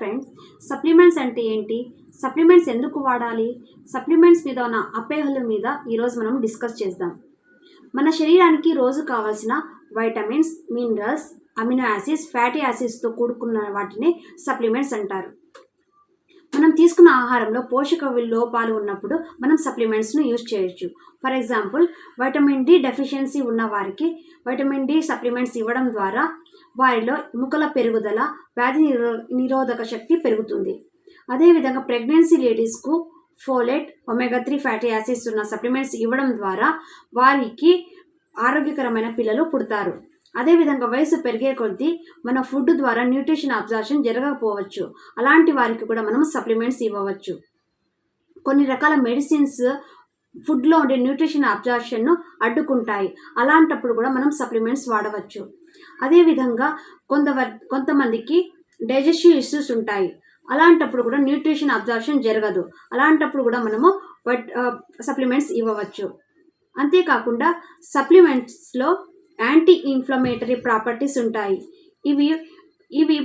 Friends, supplements అంటే ఏంటి? Supplements ఎందుకు వాడాలి? సప్లిమెంట్స్ మీద ఉన్న అపోహల మీద ఈరోజు మనం డిస్కస్ చేద్దాం. మన శరీరానికి రోజు కావాల్సిన vitamins, minerals, amino acids, fatty యాసిడ్స్తో కూడుకున్న వాటిని సప్లిమెంట్స్ అంటారు. మనం తీసుకున్న ఆహారంలో పోషక లోపాలు ఉన్నప్పుడు మనం సప్లిమెంట్స్ను యూజ్ చేయొచ్చు. For example, vitamin D deficiency ఉన్న వారికి వైటమిన్ డి సప్లిమెంట్స్ ఇవ్వడం ద్వారా వారిలో ఎముకల పెరుగుదల, వ్యాధి నిరోధక శక్తి పెరుగుతుంది. అదేవిధంగా ప్రెగ్నెన్సీ లేడీస్కు ఫోలేట్, ఒమేగా 3 ఫ్యాటీ యాసిడ్స్ ఉన్న సప్లిమెంట్స్ ఇవ్వడం ద్వారా వారికి ఆరోగ్యకరమైన పిల్లలు పుడతారు. అదేవిధంగా వయసు పెరిగే కొద్దీ మన ఫుడ్ ద్వారా న్యూట్రిషన్ అబ్జార్ప్షన్ జరగకపోవచ్చు. అలాంటి వారికి కూడా మనం సప్లిమెంట్స్ ఇవ్వవచ్చు. కొన్ని రకాల మెడిసిన్స్ ఫుడ్లో ఉండే న్యూట్రిషన్ అబ్జార్ప్షన్ను అడ్డుకుంటాయి. అలాంటప్పుడు కూడా మనం సప్లిమెంట్స్ వాడవచ్చు. అదేవిధంగా కొంతమందికి డైజెస్టివ్ ఇష్యూస్ ఉంటాయి. అలాంటప్పుడు కూడా న్యూట్రిషన్ అబ్జార్ప్షన్ జరగదు. అలాంటప్పుడు కూడా మనము సప్లిమెంట్స్ ఇవ్వవచ్చు. అంతేకాకుండా సప్లిమెంట్స్లో యాంటీ ఇన్ఫ్లమేటరీ ప్రాపర్టీస్ ఉంటాయి. ఇవి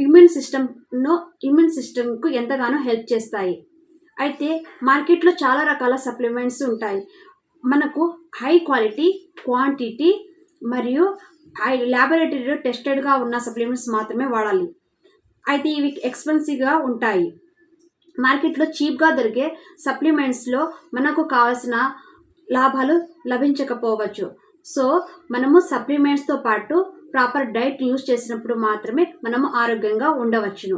ఇమ్యూన్ సిస్టమ్కు ఎంతగానో హెల్ప్ చేస్తాయి. అయితే మార్కెట్లో చాలా రకాల సప్లిమెంట్స్ ఉంటాయి. మనకు హై క్వాలిటీ, క్వాంటిటీ మరియు ల్యాబొరేటరీలో టెస్టెడ్గా ఉన్న సప్లిమెంట్స్ మాత్రమే వాడాలి. అయితే ఇవి ఎక్స్పెన్సివ్గా ఉంటాయి. మార్కెట్లో చీప్గా దొరికే సప్లిమెంట్స్లో మనకు కావాల్సిన లాభాలు లభించకపోవచ్చు. సో మనము సప్లిమెంట్స్తో పాటు ప్రాపర్ డైట్ యూజ్ చేసినప్పుడు మాత్రమే మనము ఆరోగ్యంగా ఉండవచ్చును.